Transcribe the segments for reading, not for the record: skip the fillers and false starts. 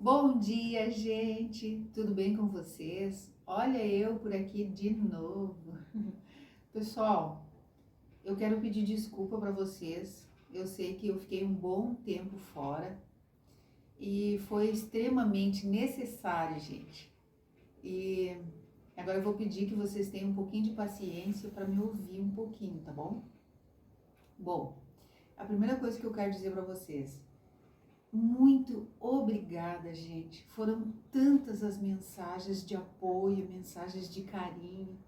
Bom dia, gente! Tudo bem com vocês? Olha eu por aqui de novo. Pessoal, eu quero pedir desculpa para vocês. Eu sei que eu fiquei um bom tempo fora e foi extremamente necessário, gente. E agora eu vou pedir que vocês tenham um pouquinho de paciência para me ouvir um pouquinho, tá bom? Bom, a primeira coisa que eu quero dizer para vocês: muito obrigada, gente. Foram tantas as mensagens de apoio, mensagens de carinho,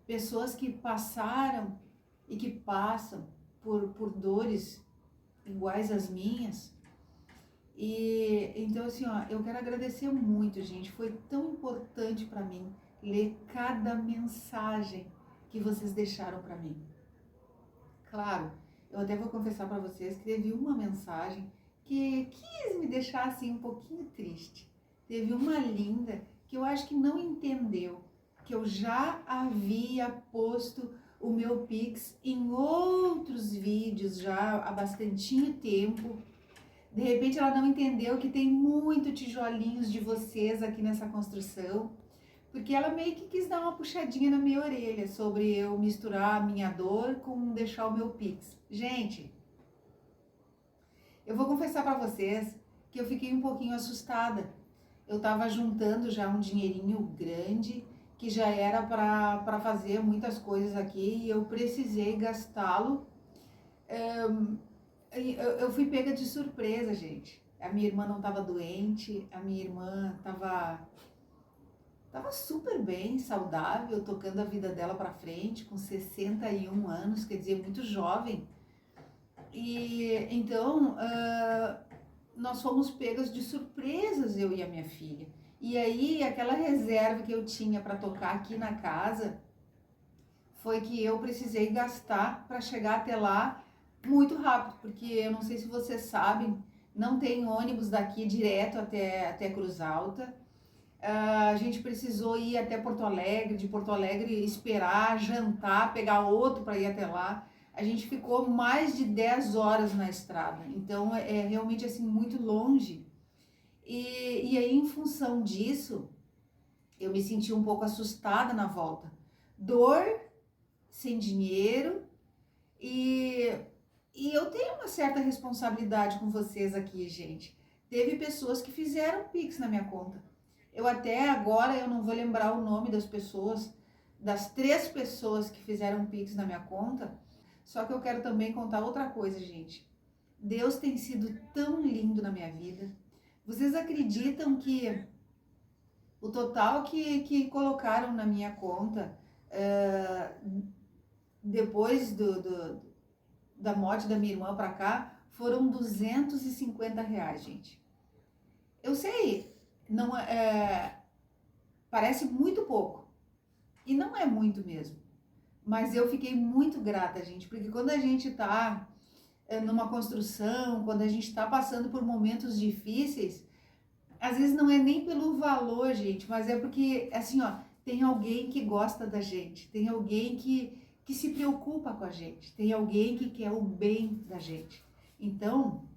pessoas que passaram e que passam por dores iguais às minhas. E então, assim, ó, eu quero agradecer muito, gente. Foi tão importante para mim ler cada mensagem que vocês deixaram para mim. Claro, eu até vou confessar para vocês que teve uma mensagem que quis me deixar assim um pouquinho triste. Teve uma linda que eu acho que não entendeu que eu já havia posto o meu Pix em outros vídeos já há bastantinho tempo. De repente ela não entendeu que tem muito tijolinhos de vocês aqui nessa construção, porque ela meio que quis dar uma puxadinha na minha orelha sobre eu misturar a minha dor com deixar o meu Pix. Gente, eu vou confessar para vocês que eu fiquei um pouquinho assustada. Eu estava juntando já um dinheirinho grande que já era para fazer muitas coisas aqui e eu precisei gastá-lo. Eu fui pega de surpresa, gente. A minha irmã não estava doente, a minha irmã tava super bem, saudável, tocando a vida dela para frente, com 61 anos, quer dizer, muito jovem. E então, nós fomos pegas de surpresas, eu e a minha filha. E aí, aquela reserva que eu tinha para tocar aqui na casa, foi que eu precisei gastar para chegar até lá muito rápido, porque eu não sei se vocês sabem, não tem ônibus daqui direto até Cruz Alta. A gente precisou ir até Porto Alegre, de Porto Alegre esperar, jantar, pegar outro para ir até lá. A gente ficou mais de 10 horas na estrada, então é realmente assim muito longe. E aí, em função disso, eu me senti um pouco assustada na volta. Dor, sem dinheiro e, e eu tenho uma certa responsabilidade com vocês aqui, gente. Teve pessoas que fizeram Pix na minha conta. Eu até agora eu não vou lembrar o nome das pessoas, das 3 pessoas que fizeram Pix na minha conta. Só que eu quero também contar outra coisa, gente. Deus tem sido tão lindo na minha vida. Vocês acreditam que o total que colocaram na minha conta depois da morte da minha irmã para cá foram R$ 250, gente. Eu sei, não parece muito pouco e não é muito mesmo, mas eu fiquei muito grata, gente, porque quando a gente tá numa construção, quando a gente está passando por momentos difíceis, às vezes não é nem pelo valor, gente, mas é porque, assim, ó, tem alguém que gosta da gente, tem alguém que se preocupa com a gente, tem alguém que quer o bem da gente. Então,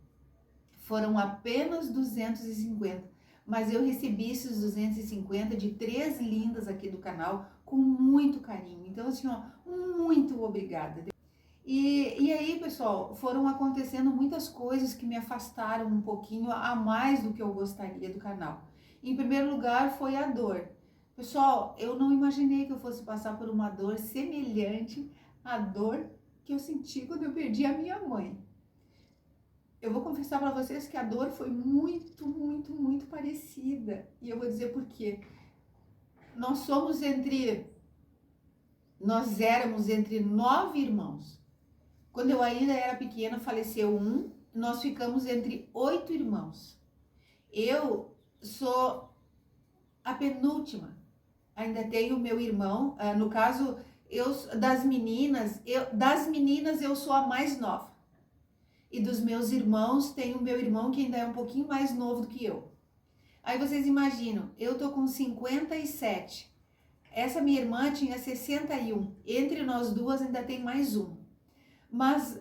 foram apenas 250, mas eu recebi esses 250 de 3 lindas aqui do canal com muito carinho. Então, assim, ó, muito obrigada. E aí, pessoal, foram acontecendo muitas coisas que me afastaram um pouquinho a mais do que eu gostaria do canal. Em primeiro lugar, foi a dor. Pessoal, eu não imaginei que eu fosse passar por uma dor semelhante à dor que eu senti quando eu perdi a minha mãe. Eu vou confessar para vocês que a dor foi muito, muito, muito parecida. E eu vou dizer por quê. Nós éramos entre 9 irmãos. Quando eu ainda era pequena, faleceu um, nós ficamos entre 8 irmãos. Eu sou a penúltima. Ainda tenho meu irmão, no caso, das meninas eu sou a mais nova. E dos meus irmãos, tem o meu irmão que ainda é um pouquinho mais novo do que eu. Aí vocês imaginam, eu tô com 57. Essa minha irmã tinha 61. Entre nós duas ainda tem mais um. Mas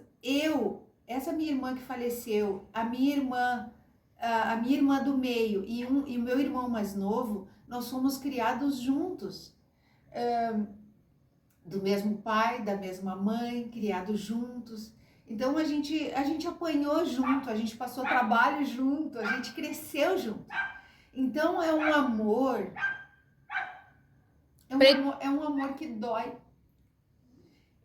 essa minha irmã que faleceu, a minha irmã a minha irmã do meio e o meu irmão mais novo, nós fomos criados juntos, do mesmo pai, da mesma mãe, criados juntos. Então a gente apanhou junto, a gente passou trabalho junto, a gente cresceu junto. Então é um amor que dói.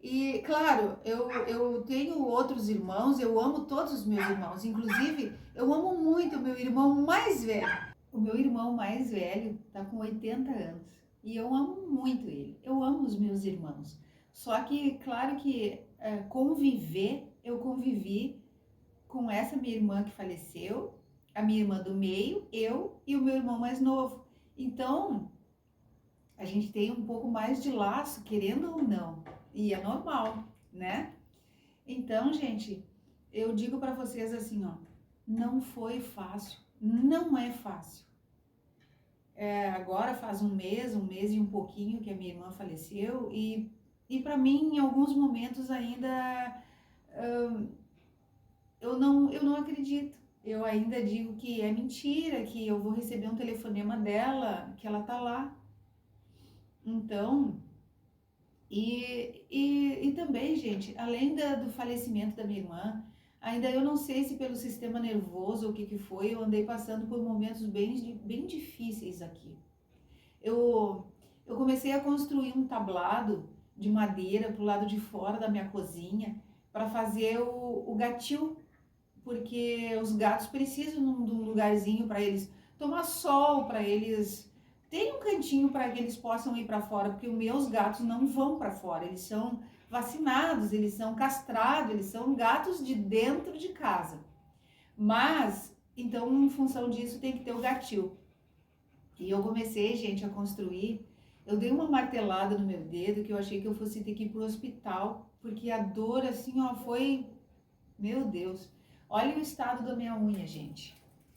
E claro, eu tenho outros irmãos, eu amo todos os meus irmãos, inclusive eu amo muito o meu irmão mais velho. O meu irmão mais velho tá com 80 anos e eu amo muito ele, eu amo os meus irmãos. Só que, claro que eu convivi com essa minha irmã que faleceu, a minha irmã do meio, eu e o meu irmão mais novo. Então, a gente tem um pouco mais de laço, querendo ou não, e é normal, né? Então, gente, eu digo para vocês assim, ó, não foi fácil, não é fácil. Agora faz um mês e um pouquinho que a minha irmã faleceu e para mim, em alguns momentos ainda, eu não acredito. Eu ainda digo que é mentira, que eu vou receber um telefonema dela, que ela tá lá. Então, e também, gente, além do falecimento da minha irmã, ainda eu não sei se pelo sistema nervoso ou o que foi, eu andei passando por momentos bem difíceis aqui. Eu comecei a construir um tablado de madeira pro lado de fora da minha cozinha para fazer o gatil, porque os gatos precisam de um lugarzinho para eles tomar sol, para eles terem um cantinho para que eles possam ir para fora, porque os meus gatos não vão para fora, eles são vacinados, eles são castrados, eles são gatos de dentro de casa. Mas, então, em função disso, tem que ter o gatil. E eu comecei, gente, a construir. Eu dei uma martelada no meu dedo que eu achei que eu fosse ter que ir pro hospital, porque a dor, assim, ó, foi... Meu Deus. Olha o estado da minha unha, gente.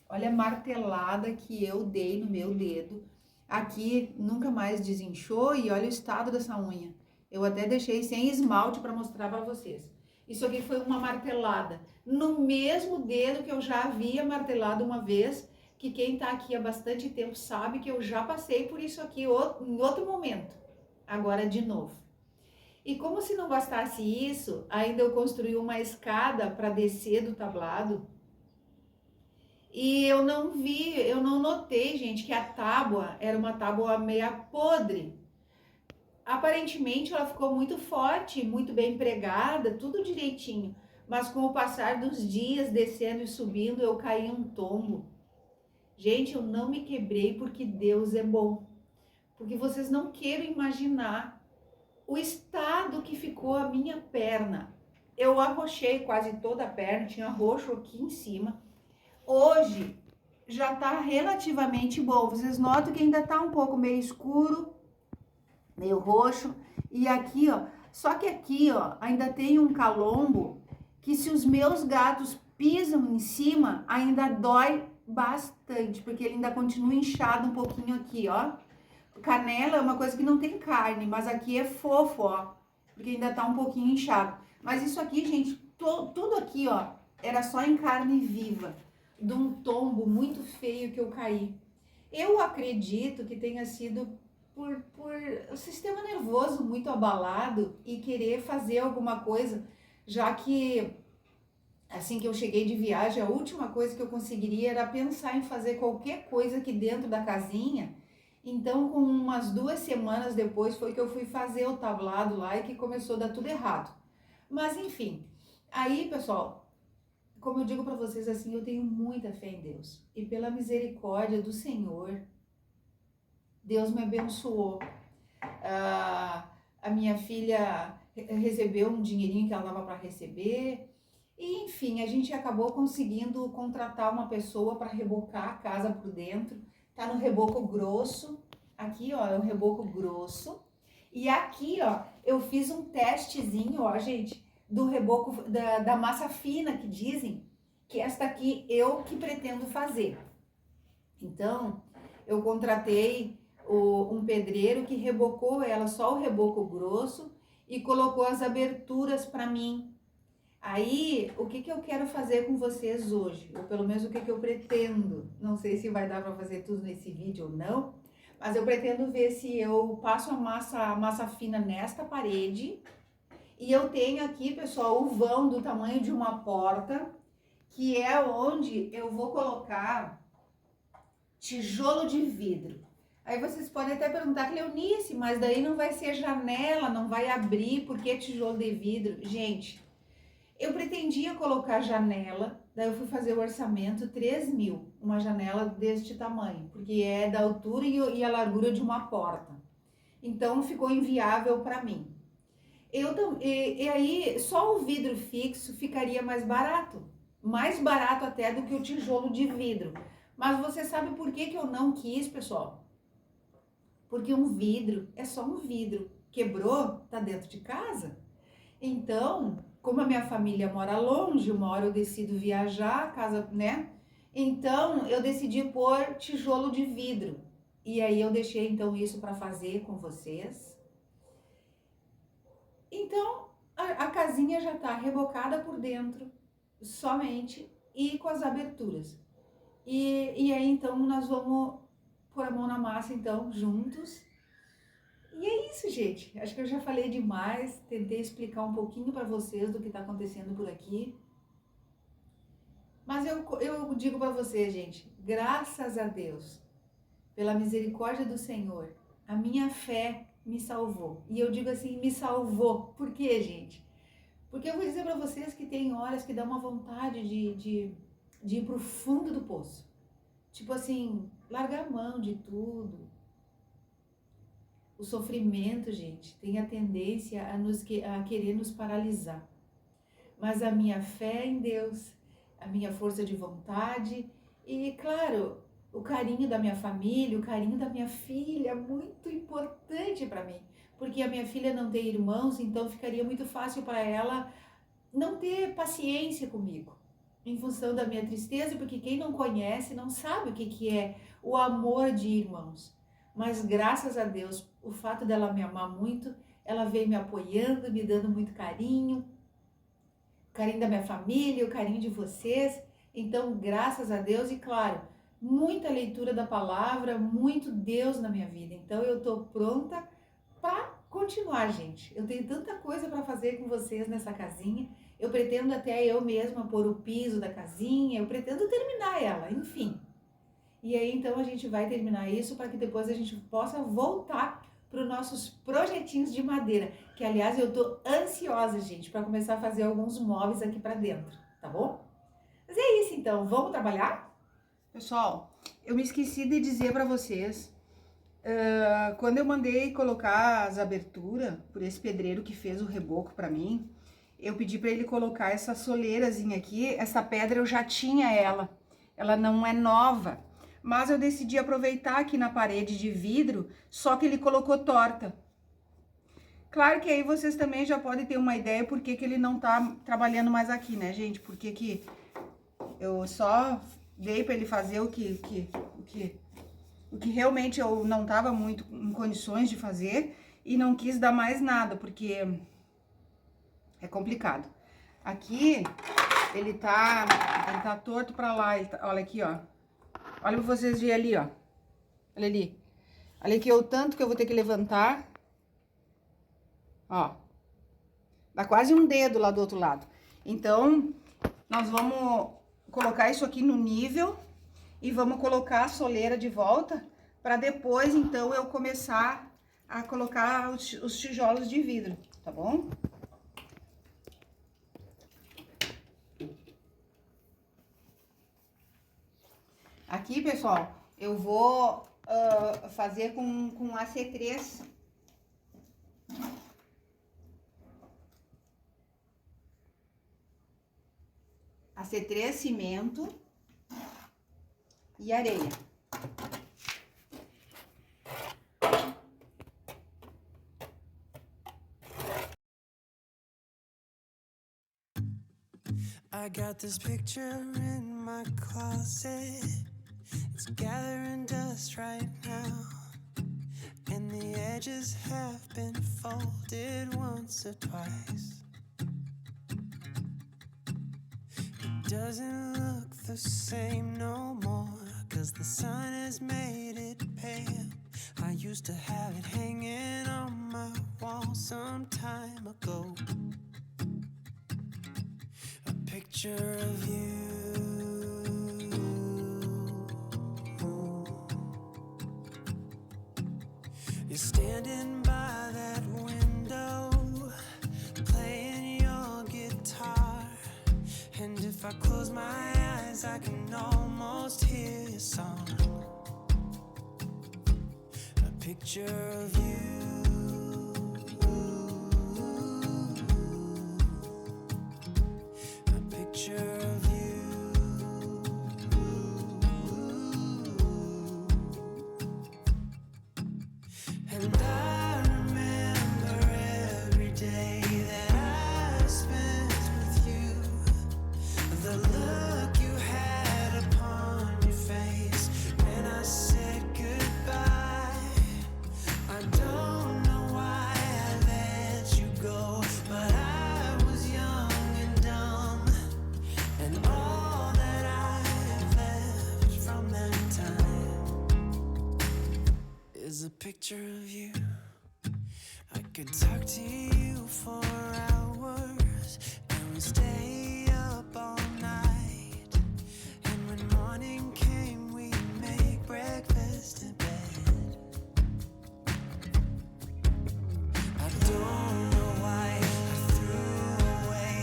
Olha a martelada que eu dei no meu dedo. Aqui nunca mais desinchou e olha o estado dessa unha. Eu até deixei sem esmalte para mostrar para vocês. Isso aqui foi uma martelada no mesmo dedo que eu já havia martelado uma vez, que quem tá aqui há bastante tempo sabe que eu já passei por isso aqui em outro momento. Agora de novo. E como se não bastasse isso, ainda eu construí uma escada para descer do tablado. E eu não notei, gente, que a tábua era uma tábua meia podre. Aparentemente ela ficou muito forte, muito bem pregada, tudo direitinho. Mas com o passar dos dias, descendo e subindo, eu caí um tombo. Gente, eu não me quebrei porque Deus é bom. Porque vocês não queiram imaginar o estado que ficou a minha perna. Eu arrochei quase toda a perna, tinha roxo aqui em cima. Hoje já tá relativamente bom. Vocês notam que ainda tá um pouco meio escuro, meio roxo. E aqui, ó, só que aqui, ó, ainda tem um calombo que se os meus gatos pisam em cima, ainda dói bastante, porque ele ainda continua inchado um pouquinho aqui, ó. Canela é uma coisa que não tem carne, mas aqui é fofo, ó, porque ainda tá um pouquinho inchado. Mas isso aqui, gente, tudo aqui, ó, era só em carne viva, de um tombo muito feio que eu caí. Eu acredito que tenha sido por o sistema nervoso muito abalado e querer fazer alguma coisa, já que assim que eu cheguei de viagem, a última coisa que eu conseguiria era pensar em fazer qualquer coisa aqui dentro da casinha. Então, com umas 2 semanas depois, foi que eu fui fazer o tablado lá e que começou a dar tudo errado. Mas, enfim, aí, pessoal, como eu digo para vocês assim, eu tenho muita fé em Deus. E pela misericórdia do Senhor, Deus me abençoou. A minha filha recebeu um dinheirinho que ela dava para receber. E, enfim, a gente acabou conseguindo contratar uma pessoa para rebocar a casa por dentro. Tá no reboco grosso. Aqui, ó, é um reboco grosso. E aqui, ó, eu fiz um testezinho, ó, gente, do reboco da massa fina, que dizem que esta aqui eu que pretendo fazer. Então, eu contratei um pedreiro que rebocou ela, só o reboco grosso, e colocou as aberturas para mim. Aí, o que eu quero fazer com vocês hoje? Ou pelo menos o que eu pretendo. Não sei se vai dar para fazer tudo nesse vídeo ou não, mas eu pretendo ver se eu passo a massa fina nesta parede. E eu tenho aqui, pessoal, o vão do tamanho de uma porta, que é onde eu vou colocar tijolo de vidro. Aí vocês podem até perguntar, Cleonice, mas daí não vai ser janela, não vai abrir, por que tijolo de vidro? Gente, eu pretendia colocar janela, daí eu fui fazer o orçamento 3.000, uma janela deste tamanho, porque é da altura e a largura de uma porta. Então ficou inviável para mim. E aí só o vidro fixo ficaria mais barato até do que o tijolo de vidro. Mas você sabe por que eu não quis, pessoal? Porque um vidro é só um vidro. Quebrou, tá dentro de casa. Então, como a minha família mora longe, uma hora eu decido viajar, casa, né? Então, eu decidi pôr tijolo de vidro. E aí eu deixei então isso para fazer com vocês. Então, a casinha já tá rebocada por dentro, somente, e com as aberturas. E aí então nós vamos pôr a mão na massa então, juntos. E é isso, gente. Acho que eu já falei demais, tentei explicar um pouquinho para vocês do que está acontecendo por aqui. Mas eu digo para vocês, gente, graças a Deus, pela misericórdia do Senhor, a minha fé me salvou. E eu digo assim, me salvou. Por quê, gente? Porque eu vou dizer para vocês que tem horas que dá uma vontade de ir pro fundo do poço. Tipo assim, largar a mão de tudo. O sofrimento, gente, tem a tendência a querer nos paralisar. Mas a minha fé em Deus, a minha força de vontade e, claro, o carinho da minha família, o carinho da minha filha, é muito importante para mim. Porque a minha filha não tem irmãos, então ficaria muito fácil para ela não ter paciência comigo. Em função da minha tristeza, porque quem não conhece não sabe o que é o amor de irmãos. Mas graças a Deus, o fato dela me amar muito, ela veio me apoiando, me dando muito carinho, o carinho da minha família, o carinho de vocês. Então, graças a Deus e claro, muita leitura da palavra, muito Deus na minha vida. Então, eu tô pronta para continuar, gente. Eu tenho tanta coisa para fazer com vocês nessa casinha. Eu pretendo até eu mesma pôr o piso da casinha, eu pretendo terminar ela, enfim. E aí então a gente vai terminar isso para que depois a gente possa voltar para os nossos projetinhos de madeira, que aliás eu tô ansiosa, gente, para começar a fazer alguns móveis aqui para dentro, tá bom? Mas é isso então, vamos trabalhar? Pessoal, eu me esqueci de dizer para vocês, quando eu mandei colocar as aberturas por esse pedreiro que fez o reboco para mim, eu pedi para ele colocar essa soleirazinha aqui. Essa pedra eu já tinha ela não é nova, mas eu decidi aproveitar aqui na parede de vidro, só que ele colocou torta. Claro que aí vocês também já podem ter uma ideia por que ele não tá trabalhando mais aqui, né, gente? Porque que eu só dei para ele fazer o que realmente eu não tava muito em condições de fazer e não quis dar mais nada, porque é complicado. Aqui, ele tá torto pra lá, olha aqui, ó. Olha pra vocês verem ali, ó. Olha ali. Olha aqui o tanto que eu vou ter que levantar. Ó. Dá quase um dedo lá do outro lado. Então, nós vamos colocar isso aqui no nível e vamos colocar a soleira de volta pra depois, então, eu começar a colocar os tijolos de vidro, tá bom? Aqui, pessoal, eu vou fazer com AC3. AC3, cimento e areia. I got this picture in my closet. It's gathering dust right now, and the edges have been folded once or twice. doesn't look the same no more, 'cause the sun has made it pale. I used to have it hanging on my wall some time ago, a picture of you. You're standing by that window, playing your guitar, and if I close my eyes I can almost hear your song, a picture of you. A picture of you. And I remember every day that I spent with you, the look you had upon your face when I said goodbye. I don't know why I let you go, but I was young and dumb, and all that I have left from that time is a picture of you. I could talk to you for hours, and we stay up all night, and when morning came we make breakfast in bed. I don't know why I threw away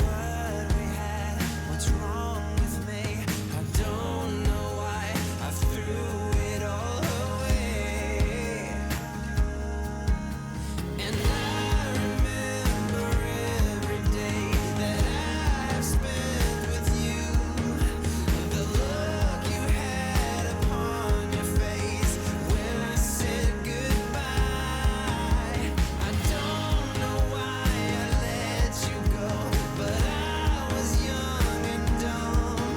what we had. What's wrong with me? I don't know why I threw it all away. And I remember every day that I have spent with you, the look you had upon your face when I said goodbye. I don't know why I let you go, but I was young and dumb,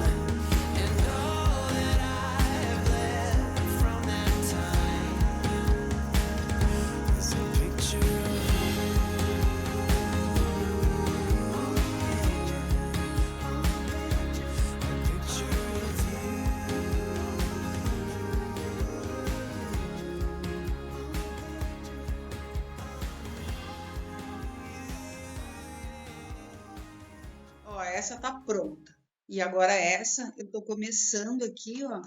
and all that I have left from that time is a picture of you. A picture of you. Ó, essa tá pronta. E agora essa, eu tô começando aqui, ó.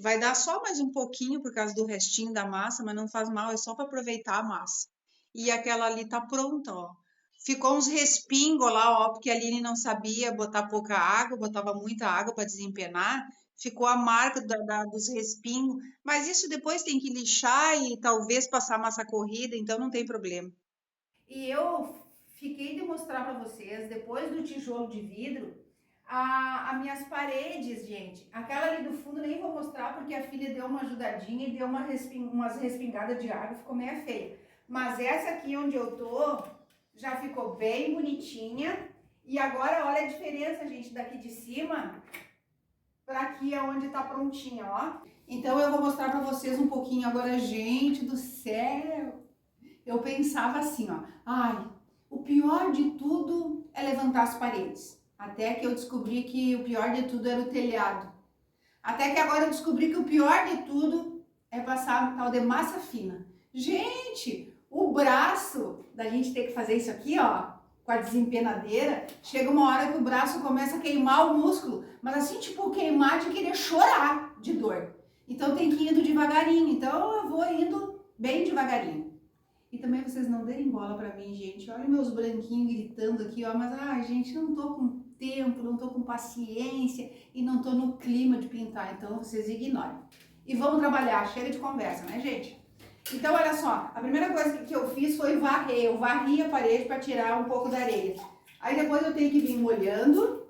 Vai dar só mais um pouquinho por causa do restinho da massa, mas não faz mal, é só para aproveitar a massa. E aquela ali tá pronta, ó. Ficou uns respingos lá, ó, porque a Aline não sabia botar pouca água, botava muita água para desempenar. Ficou a marca dos respingos, mas isso depois tem que lixar e talvez passar massa corrida, então não tem problema. E eu fiquei de mostrar para vocês, depois do tijolo de vidro, as minhas paredes, gente. Aquela ali do fundo nem vou mostrar porque a filha deu uma ajudadinha e deu umas respingadas de água, ficou meio feia. Mas essa aqui onde eu tô, já ficou bem bonitinha. E agora olha a diferença, gente, daqui de cima para aqui onde tá prontinha, ó. Então eu vou mostrar para vocês um pouquinho agora, gente do céu. Eu pensava assim, ó, ai, o pior de tudo é levantar as paredes. Até que eu descobri que o pior de tudo era o telhado. Até que agora eu descobri que o pior de tudo é passar tal de massa fina. Gente, o braço da gente ter que fazer isso aqui, ó, com a desempenadeira, chega uma hora que o braço começa a queimar o músculo, mas assim, tipo, queimar de querer chorar de dor. Então tem que ir indo devagarinho, então eu vou indo bem devagarinho. E também vocês não derem bola pra mim, gente. Olha meus branquinhos gritando aqui, ó. Mas, ai, gente, não tô com tempo, não tô com paciência e não tô no clima de pintar. Então, vocês ignorem. E vamos trabalhar. Chega de conversa, né, gente? Então, olha só. A primeira coisa que eu fiz foi varrer. Eu varri a parede para tirar um pouco da areia. Aí, depois eu tenho que vir molhando.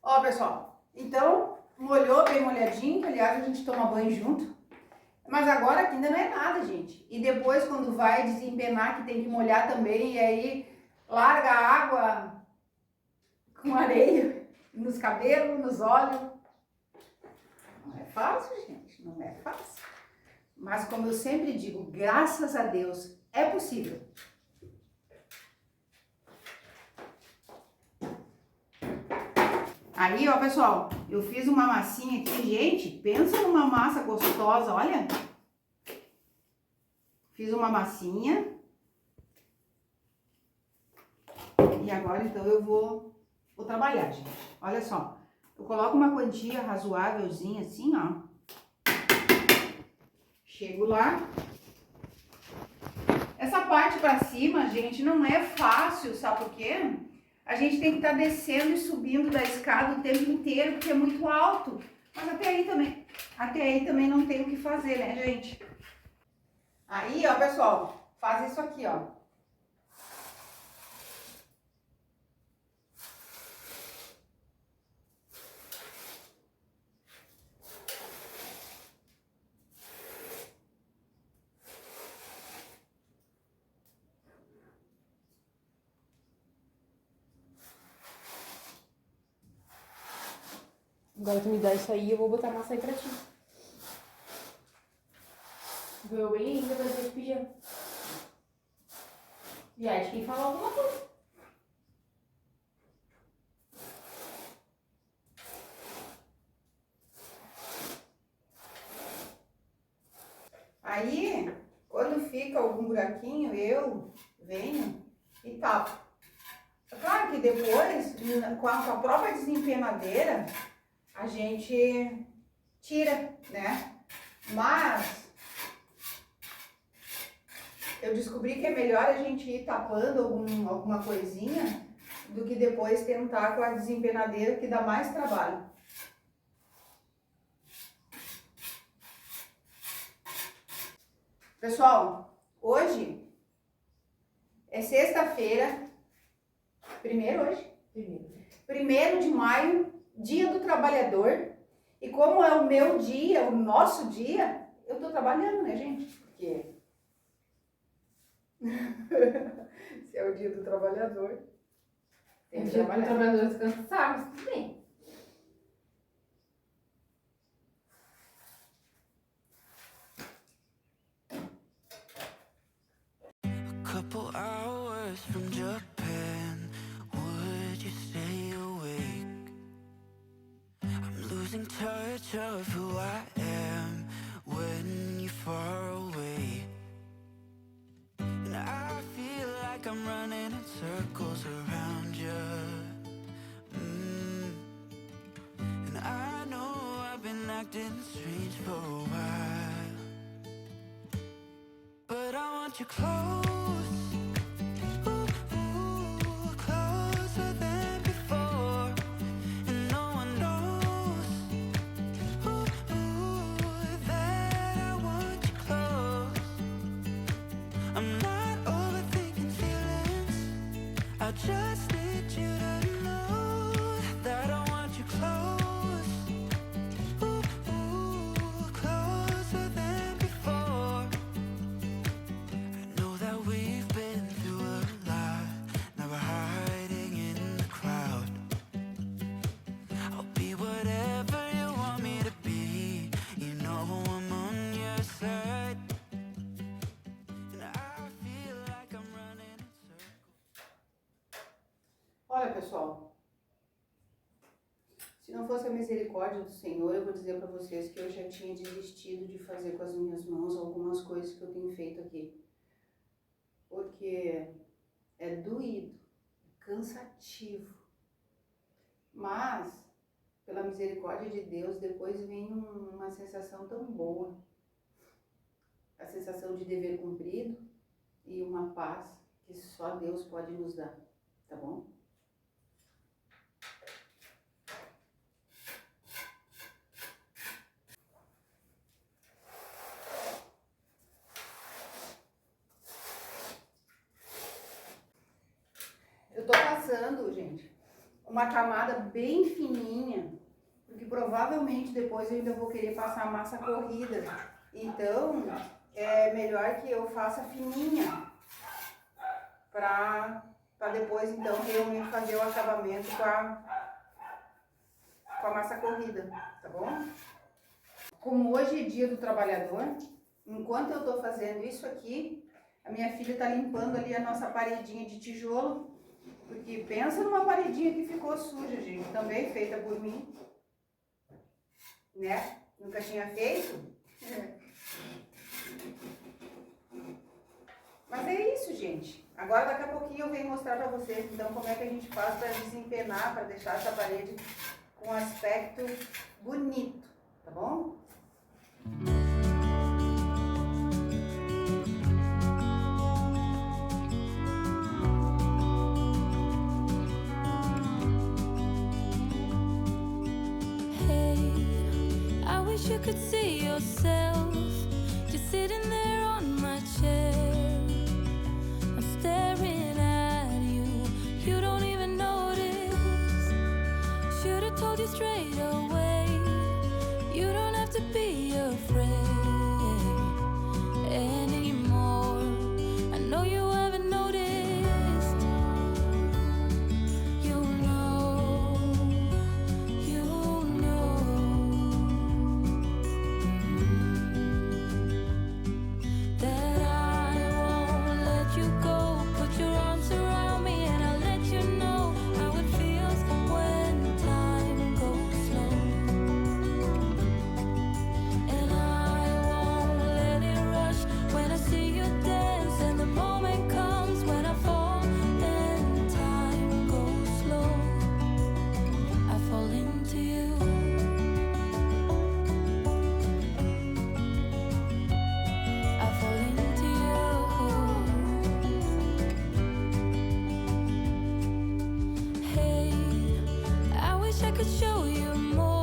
Ó, pessoal, então molhou bem molhadinho, que aliás a gente toma banho junto. Mas agora aqui ainda não é nada, gente. E depois quando vai desempenar que tem que molhar também, e aí larga a água com areia nos cabelos, nos olhos. Não é fácil, gente, não é fácil. Mas como eu sempre digo, graças a Deus, é possível. Aí, ó, pessoal, eu fiz uma massinha aqui, gente, pensa numa massa gostosa, olha. Fiz uma massinha. E agora, então, eu vou trabalhar, gente. Olha só, eu coloco uma quantia razoávelzinha assim, ó. Chego lá. Essa parte pra cima, gente, não é fácil, sabe por quê? A gente tem que estar descendo e subindo da escada o tempo inteiro, porque é muito alto. Mas até aí também não tem o que fazer, né, gente? Aí, ó, pessoal, faz isso aqui, ó. Agora tu me dá isso aí, eu vou botar massa aí pra ti. Doeu bem ainda pra ter que pedir. E aí, quem falou alguma coisa? Aí, quando fica algum buraquinho, eu venho e tapo. É claro que depois, com a própria desempenadeira, a gente tira, né? Mas eu descobri que é melhor a gente ir tapando alguma coisinha do que depois tentar com a desempenadeira, que dá mais trabalho. Pessoal, hoje é sexta-feira, primeiro hoje? Primeiro de maio, dia do trabalhador. E como é o meu dia, o nosso dia, eu tô trabalhando, né, gente? Porque se é o dia do trabalhador, tem que trabalhar. Trabalhador descansar, mas tudo bem. Couple hours from Japan, would you stay awake? I'm losing touch of who I am when you're far away. And I feel like I'm running in circles around you. And I know I've been acting strange for a while, but I want you close. Closer than before, and no one knows that I want you close. I'm not overthinking feelings, I just need you to know that I want you close. Closer than before. I know that we've been through a lot, now we're hiding in the crowd. I'll be whatever you want me to be, you know I'm on your side. And I feel like I'm running in circles. Olha, pessoal, se não fosse a misericórdia do Senhor, eu vou dizer para vocês que eu já tinha desistido de fazer com as minhas mãos algumas coisas que eu tenho feito aqui. Porque é doído, é cansativo. Mas, pela misericórdia de Deus, depois vem uma sensação tão boa. A sensação de dever cumprido e uma paz que só Deus pode nos dar, tá bom? Eu tô passando, gente, uma camada bem fininha, porque provavelmente depois eu ainda vou querer passar massa corrida. Então, é melhor que eu faça fininha pra para depois então realmente fazer o acabamento com a massa corrida, tá bom? Como hoje é dia do trabalhador, enquanto eu tô fazendo isso aqui, a minha filha tá limpando ali a nossa paredinha de tijolo, porque pensa numa paredinha que ficou suja, gente, também feita por mim, né? Nunca tinha feito. Mas é isso, gente. Agora daqui a pouquinho eu venho mostrar pra vocês então como é que a gente faz para desempenar, para deixar essa parede com um aspecto bonito, tá bom? Hey, I wish you could see yourself just sitting there on my chair. I'm staring at you, you don't even notice. Should've told you straight away, you don't have to be afraid anymore. I know you haven't noticed. You know that I won't let you go. Put your arms around me and I'll let you know how it feels when time goes slow. And I won't let it rush when I see you dance, and the moment comes when I fall and time goes slow. I fall into you. I fall into you. Hey, I wish I could show you more.